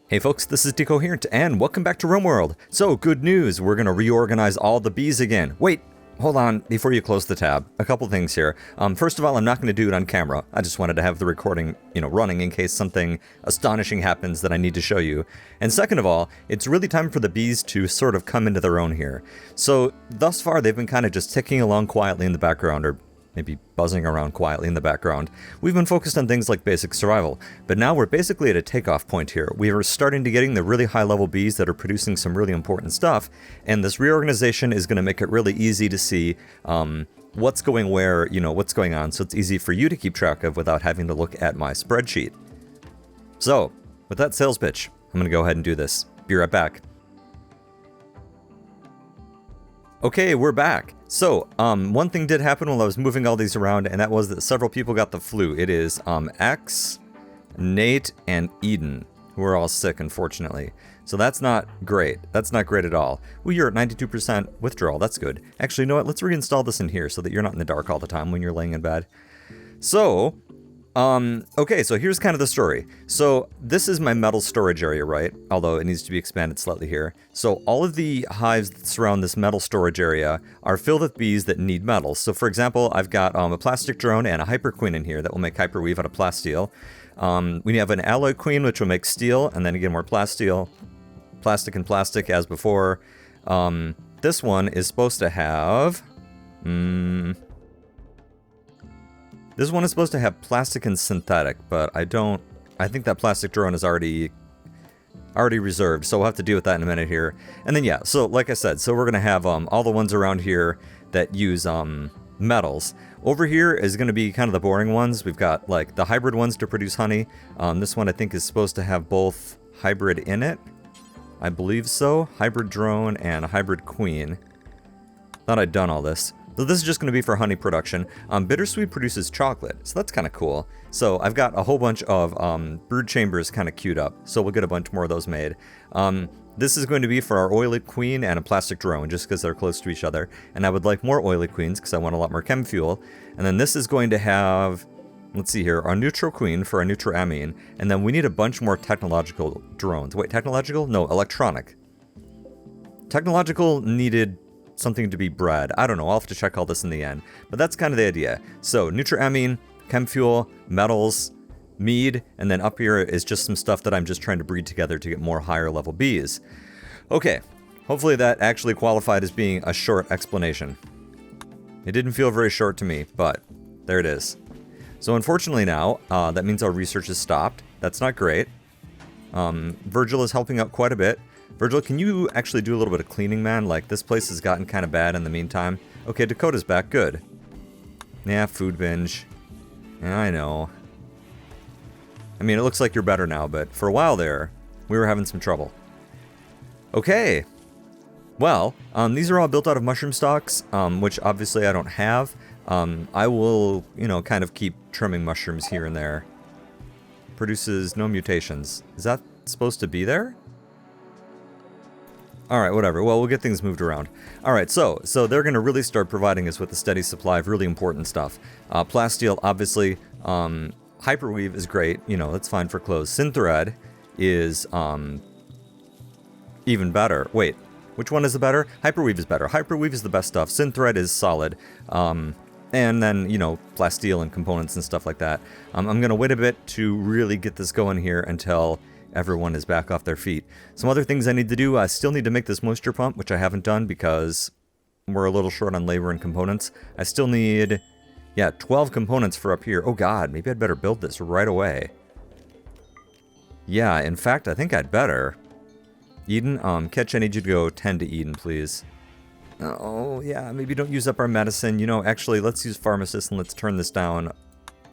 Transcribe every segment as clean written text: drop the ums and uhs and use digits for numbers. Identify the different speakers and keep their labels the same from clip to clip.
Speaker 1: Hey folks, this is Decoherent, and welcome back to Rimworld. So, good news, we're going to reorganize all the bees again. Wait, hold on, before you close the tab, a couple things here. First of all, I'm not going to do it on camera. I just wanted to have the recording, running in case something astonishing happens that I need to show you. And second of all, it's really time for the bees to sort of come into their own here. So, thus far, they've been kind of just ticking along quietly in the background, or maybe buzzing around quietly in the background. We've been focused on things like basic survival, but now we're basically at a takeoff point here. We are starting to getting the really high-level bees that are producing some really important stuff, and this reorganization is going to make it really easy to see what's going where, what's going on, so it's easy for you to keep track of without having to look at my spreadsheet. So, with that sales pitch, I'm going to go ahead and do this. Be right back. Okay, we're back. So, one thing did happen while I was moving all these around, and that was that several people got the flu. It is X, Nate, and Eden, who are all sick, unfortunately. So that's not great. That's not great at all. Well, you're at 92% withdrawal. That's good. Actually, you know what? Let's reinstall this in here so that you're not in the dark all the time when you're laying in bed. So, okay, so here's kind of the story. So this is my metal storage area, right? Although it needs to be expanded slightly here. So all of the hives that surround this metal storage area are filled with bees that need metals. So for example, I've got a plastic drone and a hyper queen in here that will make hyperweave out of plasteel. We have an alloy queen, which will make steel, and then again more plasteel, plastic and plastic as before. This one is supposed to have... This one is supposed to have plastic and synthetic, but I think that plastic drone is already reserved, so we'll have to deal with that in a minute here. And then yeah, so like I said, so we're going to have all the ones around here that use metals. Over here is going to be kind of the boring ones. We've got like the hybrid ones to produce honey. This one I think is supposed to have both hybrid in it. I believe so. Hybrid drone and a hybrid queen. Thought I'd done all this. So this is just going to be for honey production. Bittersweet produces chocolate, so that's kind of cool. So I've got a whole bunch of brood chambers kind of queued up, so we'll get a bunch more of those made. This is going to be for our oily queen and a plastic drone, just because they're close to each other. And I would like more oily queens, because I want a lot more chem fuel. And then this is going to have, let's see here, our neutral queen for our neutral amine. And then we need a bunch more technological drones. Wait, technological? No, electronic. Technological needed something to be bred. I don't know, I'll have to check all this in the end. But that's kind of the idea. So, nutriamine, chem fuel, metals, mead, and then up here is just some stuff that I'm just trying to breed together to get more higher level bees. Okay, hopefully that actually qualified as being a short explanation. It didn't feel very short to me, but there it is. So unfortunately now, that means our research is stopped. That's not great. Virgil is helping out quite a bit. Virgil, can you actually do a little bit of cleaning, man? Like, this place has gotten kind of bad in the meantime. Okay, Dakota's back. Good. Yeah, food binge. Yeah, I know. I mean, it looks like you're better now, but for a while there, we were having some trouble. Okay. Well, these are all built out of mushroom stalks, which obviously I don't have. I will, kind of keep trimming mushrooms here and there. Produces no mutations. Is that supposed to be there? Alright, whatever. Well, we'll get things moved around. Alright, so they're going to really start providing us with a steady supply of really important stuff. Plasteel, obviously. Hyperweave is great. That's fine for clothes. Synthread is even better. Wait, which one is the better? Hyperweave is better. Hyperweave is the best stuff. Synthread is solid. And then, plasteel and components and stuff like that. I'm going to wait a bit to really get this going here until everyone is back off their feet. Some other things I need to do, I still need to make this moisture pump, which I haven't done because we're a little short on labor and components. I still need, 12 components for up here. Oh god, maybe I'd better build this right away. Yeah, in fact, I think I'd better. Eden, Ketch, I need you to go 10 to Eden, please. Oh, yeah, maybe don't use up our medicine. Actually, let's use pharmacist and let's turn this down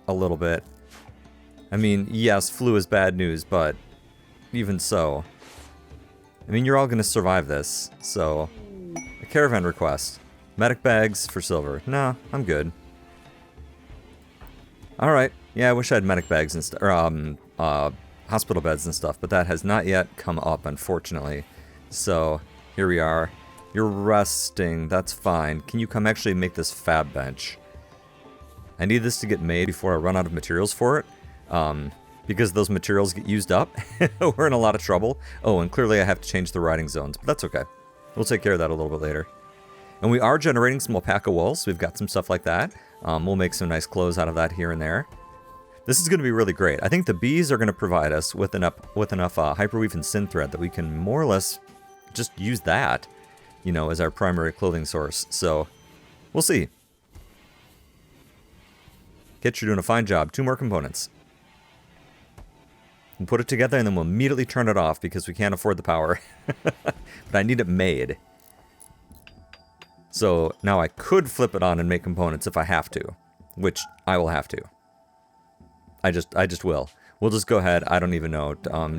Speaker 1: a little bit. I mean, yes, flu is bad news, but even so. I mean, you're all going to survive this, so... A caravan request. Medic bags for silver. Nah, I'm good. Alright, yeah, I wish I had medic bags and stuff, or, hospital beds and stuff, but that has not yet come up, unfortunately. So, here we are. You're resting, that's fine. Can you come actually make this fab bench? I need this to get made before I run out of materials for it. because those materials get used up, we're in a lot of trouble. Oh, and clearly I have to change the riding zones, but that's okay. We'll take care of that a little bit later. And we are generating some alpaca wool, so we've got some stuff like that. We'll make some nice clothes out of that here and there. This is going to be really great. I think the bees are going to provide us with enough hyperweave and synthread that we can more or less just use that, you know, as our primary clothing source. So, we'll see. Kit, you're doing a fine job. 2 more components. And put it together and then we'll immediately turn it off because we can't afford the power. But I need it made. So now I could flip it on and make components if I have to, which I will have to. I just will. We'll just go ahead. I don't even know.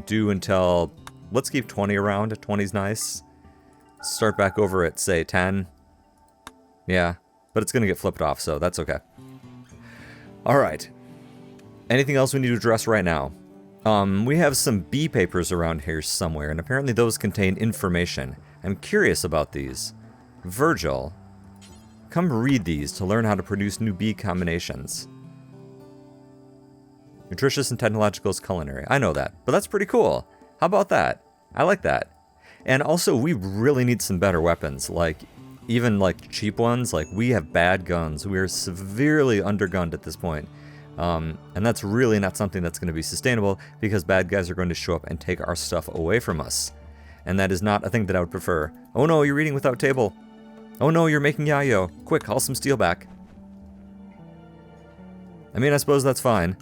Speaker 1: Do until, let's keep 20 around. 20's nice. Start back over at, say, 10. Yeah, but it's going to get flipped off, so that's okay. All right. Anything else we need to address right now? We have some bee papers around here somewhere, and apparently those contain information. I'm curious about these. Virgil, come read these to learn how to produce new bee combinations. Nutritious and technological is culinary. I know that, but that's pretty cool. How about that? I like that. And also, we really need some better weapons. Like, even like cheap ones. Like, we have bad guns. We are severely undergunned at this point. And that's really not something that's going to be sustainable because bad guys are going to show up and take our stuff away from us. And that is not a thing that I would prefer. Oh no, you're eating without table. Oh no, you're making yayo. Quick, haul some steel back. I mean, I suppose that's fine.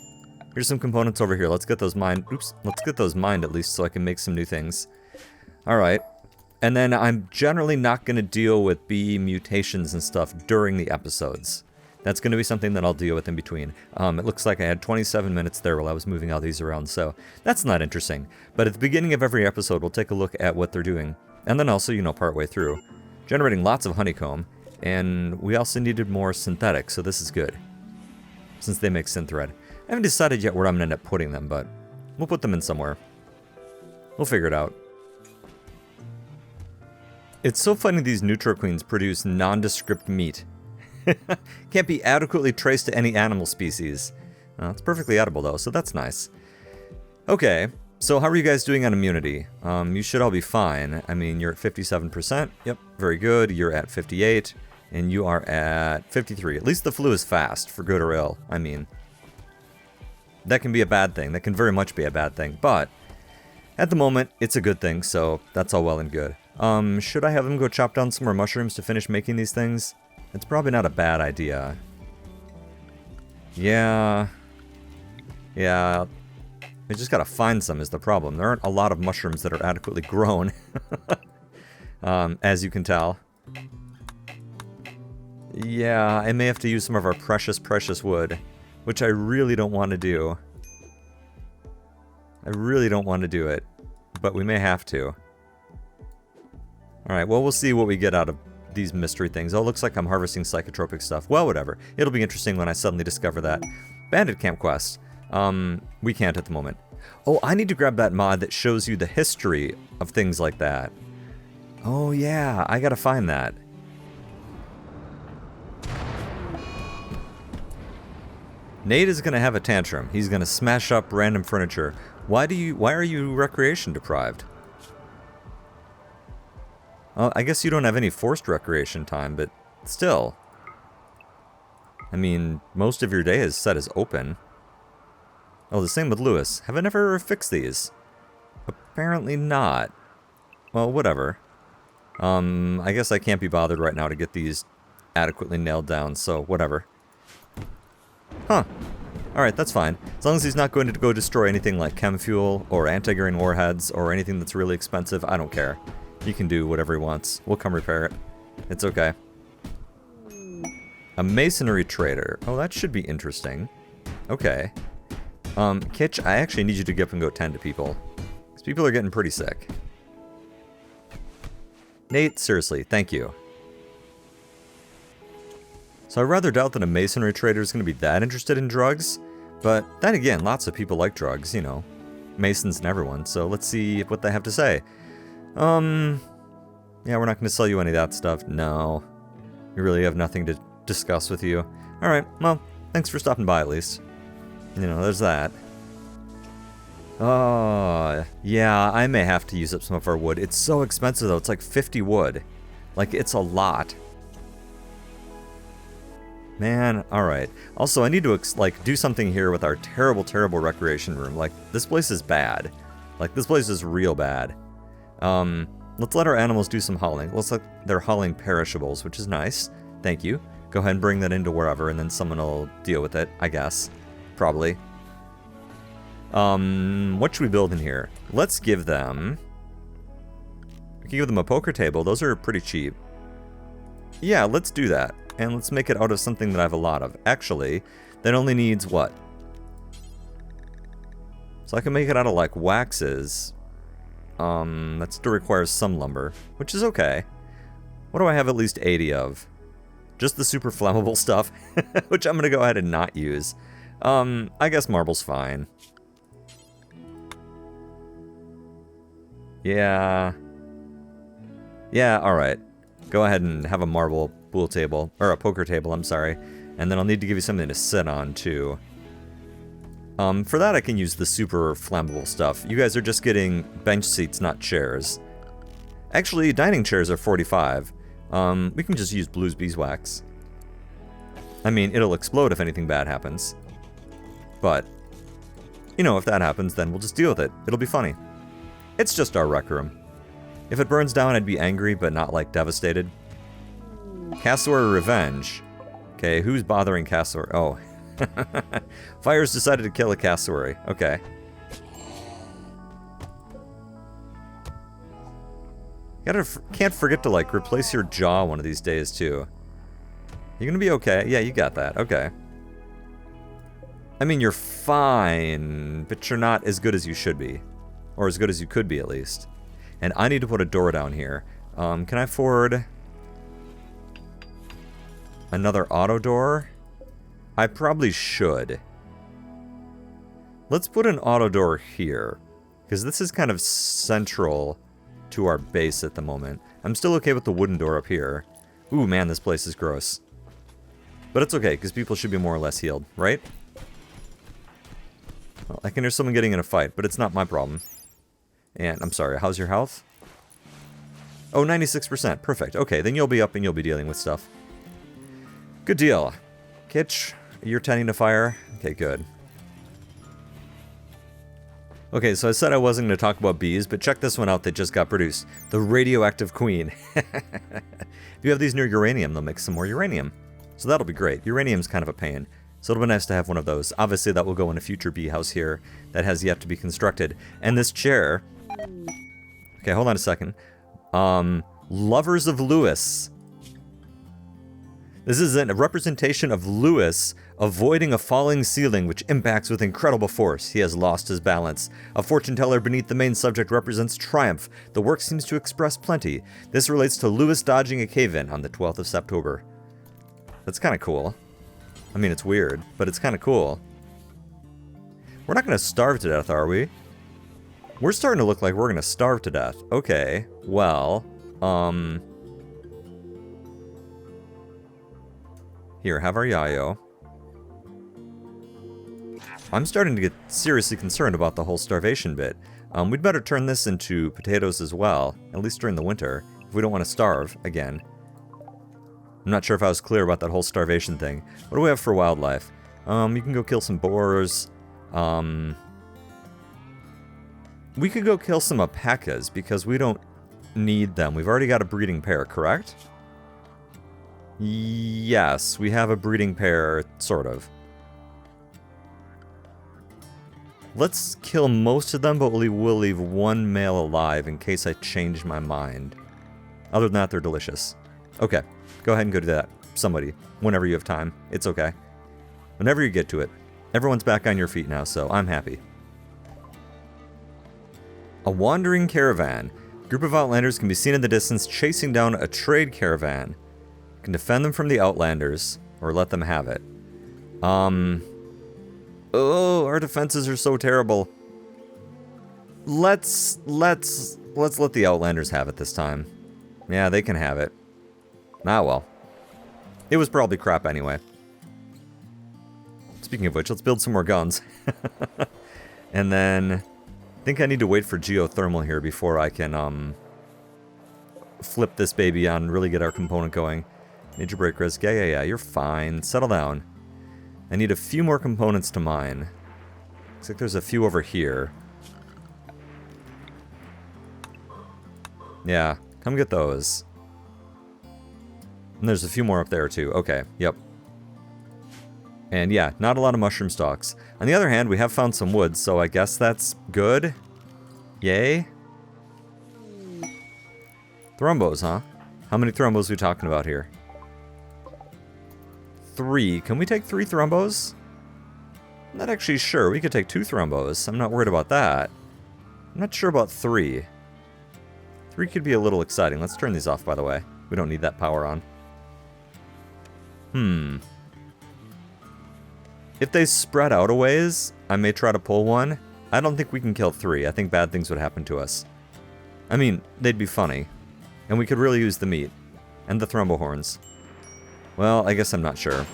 Speaker 1: Here's some components over here. Let's get those mined. Oops. Let's get those mined at least so I can make some new things. Alright. And then I'm generally not going to deal with bee mutations and stuff during the episodes. That's going to be something that I'll deal with in between. It looks like I had 27 minutes there while I was moving all these around, so that's not interesting. But at the beginning of every episode, we'll take a look at what they're doing. And then also, you know, partway through. Generating lots of honeycomb. And we also needed more synthetic, so this is good. Since they make synthread. I haven't decided yet where I'm going to end up putting them, but we'll put them in somewhere. We'll figure it out. It's so funny these NutriQueens produce nondescript meat. Can't be adequately traced to any animal species. It's perfectly edible though, so that's nice. Okay, so how are you guys doing on immunity? You should all be fine. I mean, you're at 57%. Yep, very good. You're at 58, and you are at 53. At least the flu is fast, for good or ill. I mean, that can be a bad thing. That can very much be a bad thing, but at the moment, it's a good thing, so that's all well and good. Should I have them go chop down some more mushrooms to finish making these things? It's probably not a bad idea. Yeah. Yeah. I just gotta find some is the problem. There aren't a lot of mushrooms that are adequately grown. As you can tell. Yeah, I may have to use some of our precious, precious wood. Which I really don't want to do. I really don't want to do it. But we may have to. Alright, well, we'll see what we get out of these mystery things. Oh, it looks like I'm harvesting psychotropic stuff. Well, whatever. It'll be interesting when I suddenly discover that. Bandit Camp Quest. We can't at the moment. Oh, I need to grab that mod that shows you the history of things like that. Oh, yeah. I gotta find that. Nate is gonna have a tantrum. He's gonna smash up random furniture. Why are you recreation deprived? I guess you don't have any forced recreation time, but still. I mean, most of your day is set as open. Oh, the same with Lewis. Have I never fixed these? Apparently not. Well, whatever. I guess I can't be bothered right now to get these adequately nailed down, so whatever. Huh. Alright, that's fine. As long as he's not going to go destroy anything like chem fuel or anti-grain warheads or anything that's really expensive, I don't care. He can do whatever he wants. We'll come repair it. It's okay. A masonry trader. Oh, that should be interesting. Okay. Kitch, I actually need you to get up and go tend to people. Because people are getting pretty sick. Nate, seriously, thank you. So I rather doubt that a masonry trader is going to be that interested in drugs. But then again, lots of people like drugs, you know. Masons and everyone. So let's see what they have to say. Yeah, we're not going to sell you any of that stuff. No. We really have nothing to discuss with you. Alright, well, thanks for stopping by at least. You know, there's that. Yeah, I may have to use up some of our wood. It's so expensive, though. It's like 50 wood. Like, it's a lot. Man, alright. Also, I need to, like, do something here with our terrible, terrible recreation room. Like, this place is bad. Like, this place is real bad. Let's let our animals do some hauling. Looks like they're hauling perishables, which is nice. Thank you. Go ahead and bring that into wherever, and then someone will deal with it, I guess. Probably. What should we build in here? Let's give them... We can give them a poker table. Those are pretty cheap. Yeah, let's do that. And let's make it out of something that I have a lot of. Actually, that only needs what? So I can make it out of, like, waxes. That still requires some lumber, which is okay. What do I have at least 80 of? Just the super flammable stuff, which I'm going to go ahead and not use. I guess marble's fine. Yeah. Yeah, alright. Go ahead and have a marble pool table, or a poker table, I'm sorry. And then I'll need to give you something to sit on, too. For that, I can use the super flammable stuff. You guys are just getting bench seats, not chairs. Actually, dining chairs are 45. We can just use blues beeswax. I mean, it'll explode if anything bad happens. But, you know, if that happens, then we'll just deal with it. It'll be funny. It's just our rec room. If it burns down, I'd be angry, but not, like, devastated. Cassowary Revenge. Okay, who's bothering Cassowary? Oh. Fire's decided to kill a cassowary. Okay. Can't forget to, like, replace your jaw one of these days, too. You gonna be okay? Yeah, you got that. Okay. I mean, you're fine, but you're not as good as you should be. Or as good as you could be, at least. And I need to put a door down here. Can I afford another auto door? I probably should. Let's put an auto door here, because this is kind of central to our base at the moment. I'm still okay with the wooden door up here. Ooh, man, this place is gross. But it's okay, because people should be more or less healed, right? Well, I can hear someone getting in a fight, but it's not my problem. And, I'm sorry, how's your health? Oh, 96%. Perfect. Okay, then you'll be up and you'll be dealing with stuff. Good deal. Kitch, you're tending to fire? Okay, good. Okay, so I said I wasn't going to talk about bees, but check this one out that just got produced. The radioactive queen. If you have these near uranium, they'll make some more uranium. So that'll be great. Uranium's kind of a pain. So it'll be nice to have one of those. Obviously, that will go in a future bee house here that has yet to be constructed. And this chair... Okay, hold on a second. Lovers of Lewis. This is a representation of Lewis avoiding a falling ceiling which impacts with incredible force. He has lost his balance. A fortune teller beneath the main subject represents triumph. The work seems to express plenty. This relates to Lewis dodging a cave-in on the 12th of September. That's kind of cool. I mean, it's weird, but it's kind of cool. We're not going to starve to death, are we? We're starting to look like we're going to starve to death. Okay, well, here, have our yayo. I'm starting to get seriously concerned about the whole starvation bit. We'd better turn this into potatoes as well, at least during the winter, if we don't want to starve again. I'm not sure if I was clear about that whole starvation thing. What do we have for wildlife? You can go kill some boars. We could go kill some alpacas, because we don't need them. We've already got a breeding pair, correct? Yes, we have a breeding pair, sort of. Let's kill most of them, but we will leave one male alive in case I change my mind. Other than that, they're delicious. Okay, go ahead and go do that. Somebody, whenever you have time. It's okay. Whenever you get to it. Everyone's back on your feet now, so I'm happy. A wandering caravan. A group of outlanders can be seen in the distance chasing down a trade caravan. You can defend them from the outlanders, or let them have it. Oh, our defenses are so terrible. Let's let the outlanders have it this time. Yeah, they can have it. Ah, well. It was probably crap anyway. Speaking of which, let's build some more guns. And then I think I need to wait for geothermal here before I can, flip this baby on and really get our component going. Major break risk. Yeah, you're fine. Settle down. I need a few more components to mine. Looks like there's a few over here. Yeah, come get those. And there's a few more up there too. Okay, yep. And yeah, not a lot of mushroom stalks. On the other hand, we have found some wood, so I guess that's good. Yay. Thrumbos, huh? How many thrumbos are we talking about here? 3. Can we take 3 thrumbos? I'm not actually sure. We could take 2 thrumbos. I'm not worried about that. I'm not sure about 3. 3 could be a little exciting. Let's turn these off, by the way. We don't need that power on. If they spread out a ways, I may try to pull one. I don't think we can kill 3. I think bad things would happen to us. I mean, they'd be funny. And we could really use the meat. And the thrumbo horns. Well, I guess I'm not sure.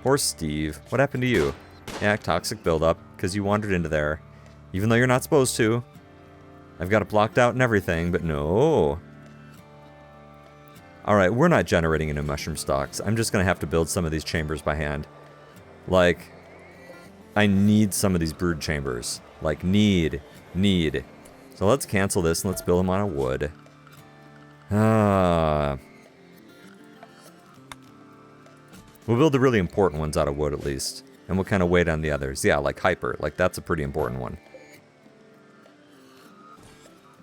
Speaker 1: Poor Steve. What happened to you? Yeah, toxic buildup, because you wandered into there. Even though you're not supposed to. I've got it blocked out and everything, but no. Alright, we're not generating any mushroom stalks. I'm just going to have to build some of these chambers by hand. Like, I need some of these brood chambers. Like, need. So let's cancel this and let's build them on a wood. We'll build the really important ones out of wood at least. And we'll kind of wait on the others. Yeah, like Hyper. Like, that's a pretty important one.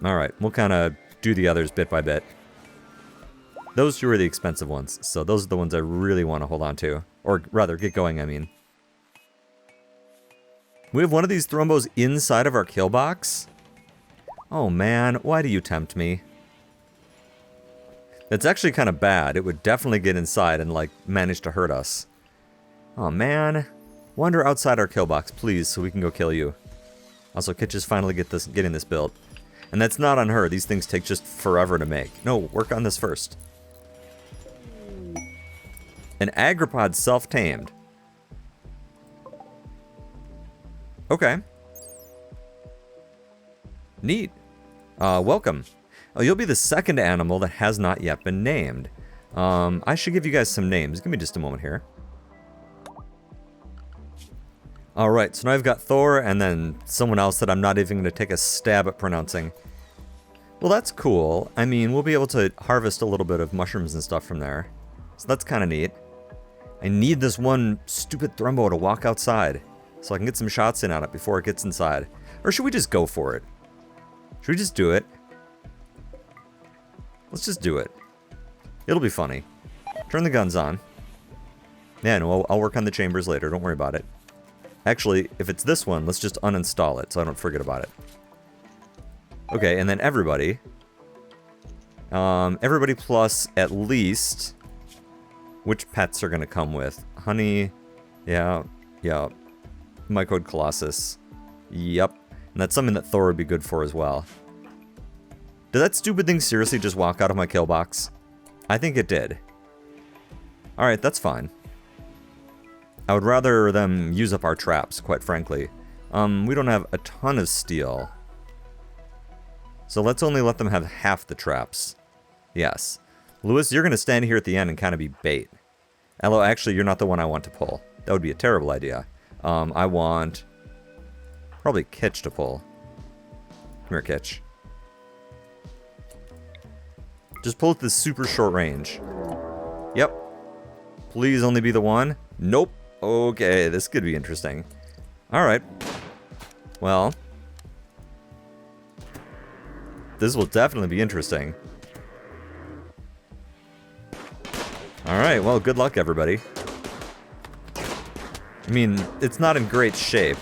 Speaker 1: Alright, we'll kind of do the others bit by bit. Those 2 are the expensive ones, so those are the ones I really want to hold on to. Or rather, get going, I mean. We have one of these thrumbos inside of our kill box? Oh man, why do you tempt me? That's actually kind of bad. It would definitely get inside and, like, manage to hurt us. Oh man. Wander outside our kill box, please, so we can go kill you. Also, Kitch is finally getting this built. And that's not on her. These things take just forever to make. No, work on this first. An agripod self-tamed. Okay. Neat. Welcome. Oh, you'll be the second animal that has not yet been named. I should give you guys some names. Give me just a moment here. Alright, so now I've got Thor and then someone else that I'm not even going to take a stab at pronouncing. Well, that's cool. I mean, we'll be able to harvest a little bit of mushrooms and stuff from there. So that's kind of neat. I need this one stupid Thrumbo to walk outside so I can get some shots in on it before it gets inside. Or should we just go for it? Should we just do it? Let's just do it. It'll be funny. Turn the guns on. Yeah, no, I'll work on the chambers later. Don't worry about it. Actually, if it's this one, let's just uninstall it so I don't forget about it. Okay, and then everybody. Everybody plus at least... Which pets are going to come with? Honey. Yeah. Mycode Colossus. Yep. And that's something that Thor would be good for as well. Did that stupid thing seriously just walk out of my kill box? I think it did. Alright, that's fine. I would rather them use up our traps, quite frankly. We don't have a ton of steel. So let's only let them have half the traps. Yes. Lewis, you're going to stand here at the end and kind of be bait. Although, actually, you're not the one I want to pull. That would be a terrible idea. I want... probably Kitch to pull. Come here, Kitch. Just pull at this super short range. Yep. Please only be the one. Nope. Okay, this could be interesting. Alright. Well. This will definitely be interesting. Alright, well, good luck, everybody. I mean, it's not in great shape.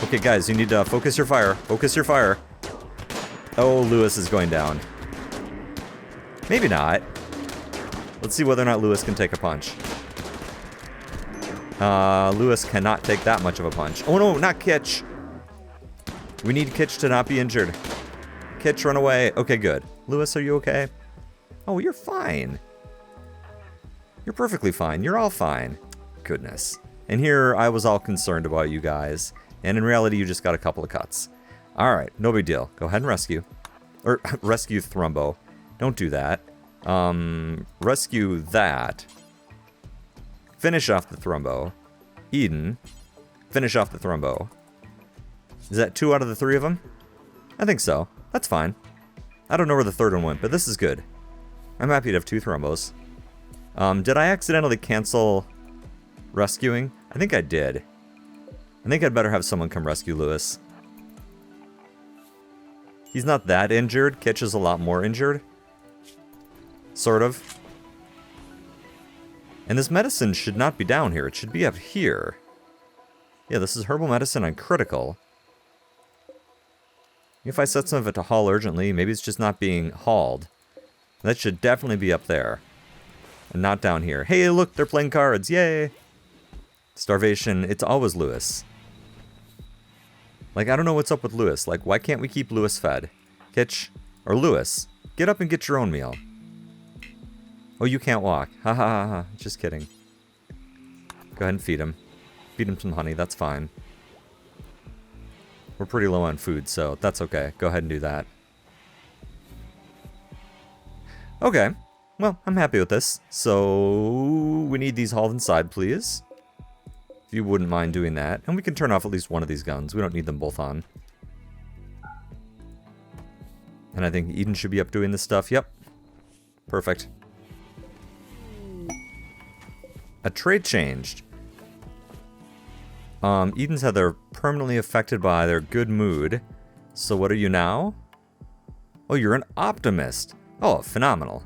Speaker 1: Okay, guys, you need to focus your fire. Focus your fire. Oh, Lewis is going down. Maybe not. Let's see whether or not Lewis can take a punch. Lewis cannot take that much of a punch. Oh no, not Kitch. We need Kitch to not be injured. Kitch, run away. Okay, good. Lewis, are you okay? Oh, you're fine. You're perfectly fine. You're all fine. Goodness. And here, I was all concerned about you guys. And in reality, you just got a couple of cuts. Alright, no big deal. Go ahead and rescue. Or, rescue Thrumbo. Don't do that. Rescue that. Finish off the Thrumbo. Eden. Finish off the Thrumbo. Is that 2 out of the 3 of them? I think so. That's fine. I don't know where the third one went, but this is good. I'm happy to have 2 Thrumbos. Did I accidentally cancel rescuing? I think I did. I think I'd better have someone come rescue Lewis. He's not that injured. Kitch is a lot more injured. Sort of. And this medicine should not be down here. It should be up here. Yeah, this is herbal medicine on critical. If I set some of it to haul urgently, maybe it's just not being hauled. That should definitely be up there. And not down here. Hey, look, they're playing cards. Yay! Starvation. It's always Lewis. Like, I don't know what's up with Lewis. Like, why can't we keep Lewis fed? Kitch, or Lewis, get up and get your own meal. Oh, you can't walk. Ha ha ha ha. Just kidding. Go ahead and feed him. Feed him some honey. That's fine. We're pretty low on food, so that's okay. Go ahead and do that. Okay. Well, I'm happy with this. So, we need these hauled inside, please. If you wouldn't mind doing that. And we can turn off at least one of these guns. We don't need them both on. And I think Eden should be up doing this stuff. Yep. Perfect. A trait changed. Eden's had their permanently affected by their good mood. So what are you now? Oh, you're an optimist. Oh, phenomenal.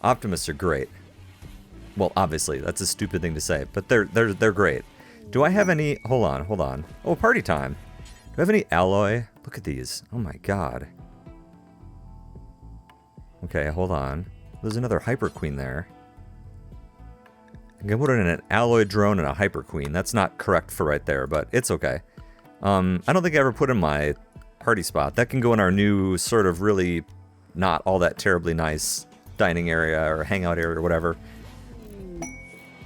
Speaker 1: Optimists are great. Well, obviously, that's a stupid thing to say, but they're great. Do I have any... Hold on. Oh, party time. Do I have any alloy? Look at these. Oh my god. Okay, hold on. There's another Hyper Queen there. I can put in an alloy drone and a Hyper Queen. That's not correct for right there, but it's okay. I don't think I ever put in my party spot. That can go in our new sort of really not all that terribly nice dining area or hangout area or whatever.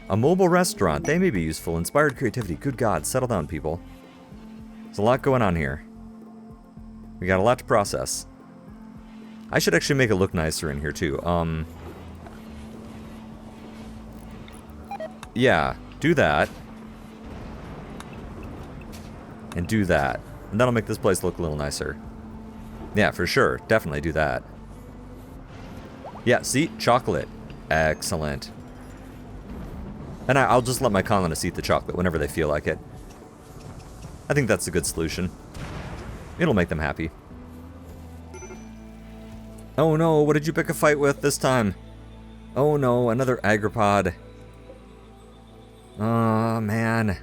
Speaker 1: A mobile restaurant. They may be useful. Inspired creativity. Good God. Settle down, people. There's a lot going on here. We got a lot to process. I should actually make it look nicer in here, too. Yeah. Do that. And do that. And that'll make this place look a little nicer. Yeah, for sure. Definitely do that. Yeah, see? Chocolate. Excellent. And I'll just let my colonists eat the chocolate whenever they feel like it. I think that's a good solution. It'll make them happy. Oh no, what did you pick a fight with this time? Oh no, another agropod. Oh man.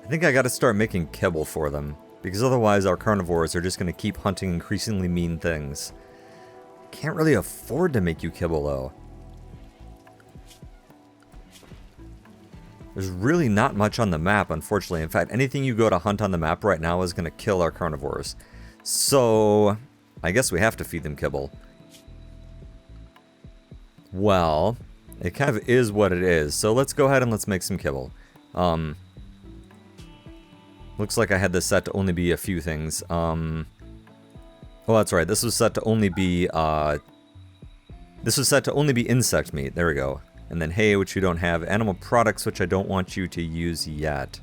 Speaker 1: I think I gotta start making kibble for them. Because otherwise our carnivores are just gonna keep hunting increasingly mean things. Can't really afford to make you kibble though. There's really not much on the map, unfortunately. In fact, anything you go to hunt on the map right now is going to kill our carnivores. So, I guess we have to feed them kibble. Well, it kind of is what it is. So let's go ahead and let's make some kibble. Looks like I had this set to only be a few things. Oh, that's right. This was set to only be, insect meat. There we go. And then hay, which you don't have. Animal products, which I don't want you to use yet.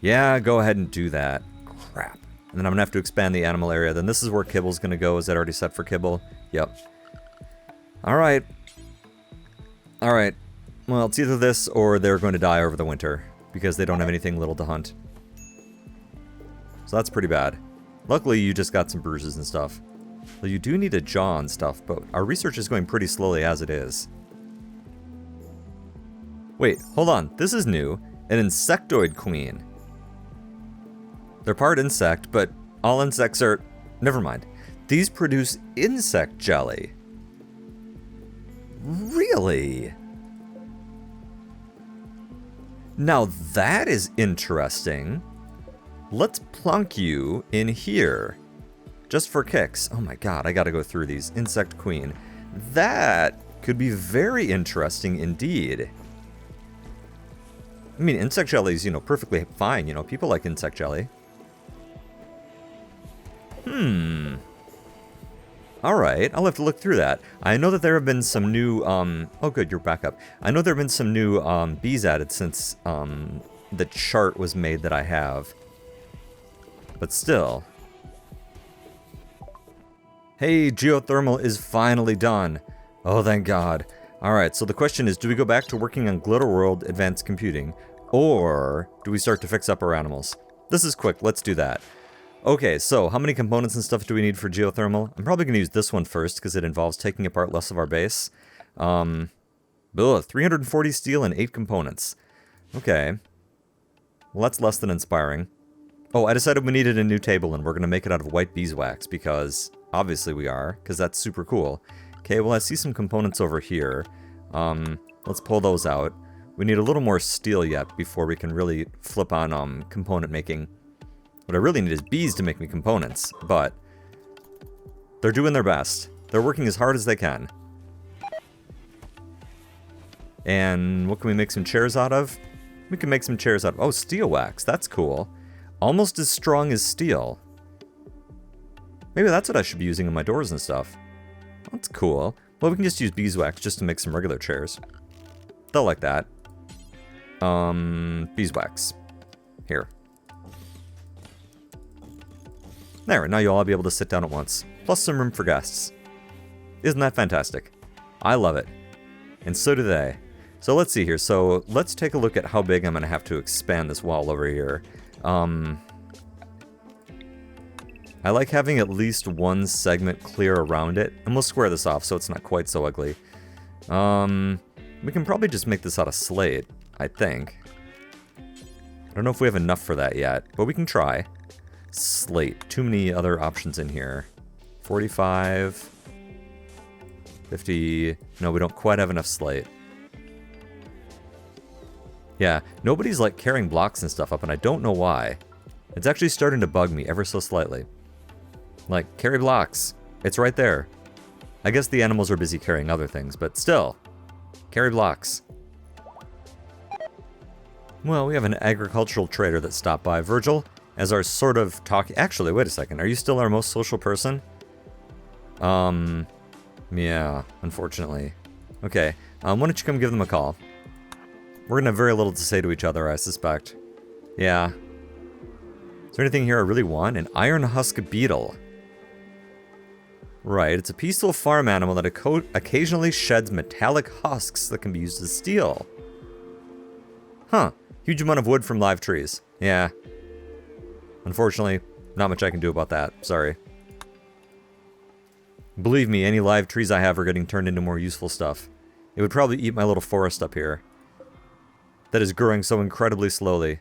Speaker 1: Yeah, go ahead and do that. Crap. And then I'm going to have to expand the animal area. Then this is where kibble's going to go. Is that already set for kibble? Yep. Alright. Alright. Well, it's either this or they're going to die over the winter. Because they don't have anything little to hunt. So that's pretty bad. Luckily, you just got some bruises and stuff. Well, you do need a jaw and stuff, but our research is going pretty slowly as it is. Wait, hold on. This is new. An insectoid queen. They're part insect, but all insects are... Never mind. These produce insect jelly. Really? Now that is interesting. Let's plunk you in here. Just for kicks. Oh my god, I gotta go through these. Insect queen. That could be very interesting indeed. I mean, insect jelly is, perfectly fine. People like insect jelly. Alright, I'll have to look through that. I know that there have been some new, oh good, you're back up. I know there have been some new, bees added since, the chart was made that I have. But still. Hey, geothermal is finally done. Oh, thank God. Alright, so the question is, do we go back to working on World Advanced Computing? Or do we start to fix up our animals? This is quick, let's do that. Okay, so how many components and stuff do we need for geothermal? I'm probably going to use this one first because it involves taking apart less of our base. 340 steel and 8 components. Okay. Well, that's less than inspiring. Oh, I decided we needed a new table and we're going to make it out of white beeswax because obviously we are, because that's super cool. Okay, well I see some components over here. Let's pull those out. We need a little more steel yet before we can really flip on component making. What I really need is bees to make me components, but they're doing their best. They're working as hard as they can. And what can we make some chairs out of? We can make some chairs out of... Oh, steel wax. That's cool. Almost as strong as steel. Maybe that's what I should be using in my doors and stuff. That's cool. Well, we can just use beeswax just to make some regular chairs. They'll like that. Beeswax. Here. There, now you'll all be able to sit down at once. Plus some room for guests. Isn't that fantastic? I love it. And so do they. So let's see here. So let's take a look at how big I'm going to have to expand this wall over here. I like having at least one segment clear around it. And we'll square this off so it's not quite so ugly. We can probably just make this out of slate, I think. I don't know if we have enough for that yet, but we can try. Slate. Too many other options in here. 45. 50. No, we don't quite have enough slate. Yeah, nobody's like carrying blocks and stuff up, and I don't know why. It's actually starting to bug me ever so slightly. Like, carry blocks. It's right there. I guess the animals are busy carrying other things, but still. Carry blocks. Well, we have an agricultural trader that stopped by. Virgil, as our sort of talk... Actually, wait a second. Are you still our most social person? Yeah, unfortunately. Okay, why don't you come give them a call? We're gonna have very little to say to each other, I suspect. Yeah. Is there anything here I really want? An iron husk beetle. Right, it's a peaceful farm animal that occasionally sheds metallic husks that can be used as steel. Huh. Huge amount of wood from live trees. Yeah. Unfortunately, not much I can do about that. Sorry. Believe me, any live trees I have are getting turned into more useful stuff. It would probably eat my little forest up here. That is growing so incredibly slowly.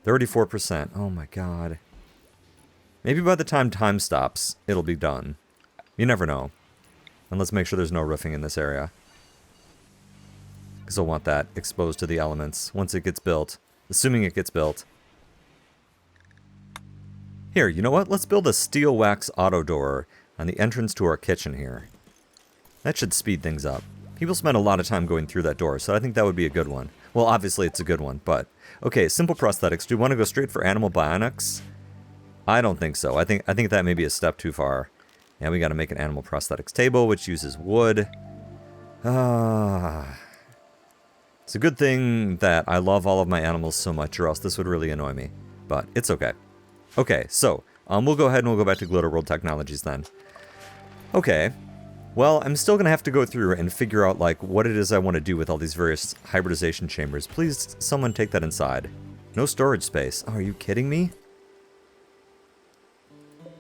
Speaker 1: 34%. Oh my god. Maybe by the time stops, it'll be done. You never know. And let's make sure there's no roofing in this area. Because I'll want that exposed to the elements once it gets built. Assuming it gets built. Here, you know what? Let's build a steel wax auto door on the entrance to our kitchen here. That should speed things up. People spend a lot of time going through that door, so I think that would be a good one. Well, obviously it's a good one, but... Okay, simple prosthetics. Do we want to go straight for animal bionics? I don't think so. I think that may be a step too far. And we got to make an animal prosthetics table, which uses wood. It's a good thing that I love all of my animals so much, or else this would really annoy me. But it's okay. Okay, so we'll go ahead and we'll go back to World Technologies then. Okay. Well, I'm still going to have to go through and figure out, like, what it is I want to do with all these various hybridization chambers. Please, someone take that inside. No storage space. Oh, are you kidding me?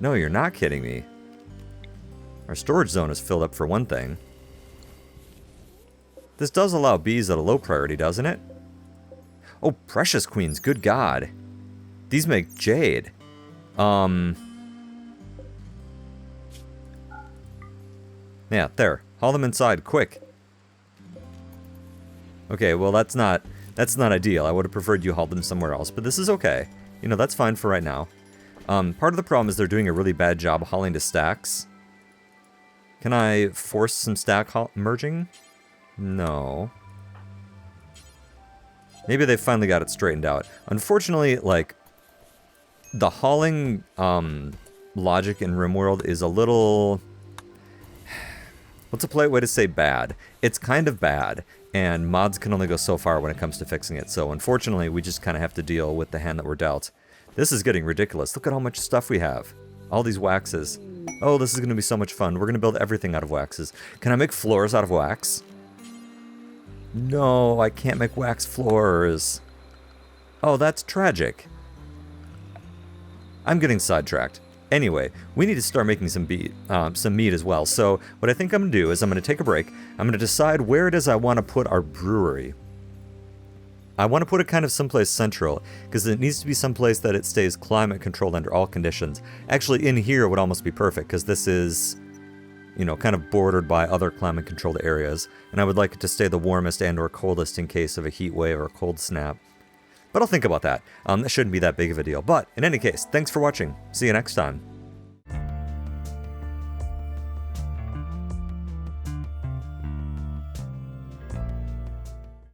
Speaker 1: No, you're not kidding me. Our storage zone is filled up for one thing. This does allow bees at a low priority, doesn't it? Oh, precious queens, good god. These make jade. Yeah, there. Haul them inside, quick. Okay, well that's not ideal. I would have preferred you hauled them somewhere else, but this is okay. You know, that's fine for right now. Part of the problem is they're doing a really bad job hauling to stacks. Can I force some stack merging? No. Maybe they finally got it straightened out. Unfortunately, like, the hauling logic in Rimworld is a little... What's a polite way to say bad? It's kind of bad, and mods can only go so far when it comes to fixing it. So unfortunately, we just kind of have to deal with the hand that we're dealt. This is getting ridiculous. Look at how much stuff we have. All these waxes. Oh, this is going to be so much fun. We're going to build everything out of waxes. Can I make floors out of wax? No, I can't make wax floors. Oh, that's tragic. I'm getting sidetracked. Anyway, we need to start making some meat as well. So what I think I'm going to do is I'm going to take a break. I'm going to decide where it is I want to put our brewery. I want to put it kind of someplace central, because it needs to be someplace that it stays climate controlled under all conditions. Actually, in here would almost be perfect, because this is, you know, kind of bordered by other climate controlled areas. And I would like it to stay the warmest and or coldest in case of a heat wave or a cold snap. But I'll think about that. That shouldn't be that big of a deal. But in any case, thanks for watching. See you next time.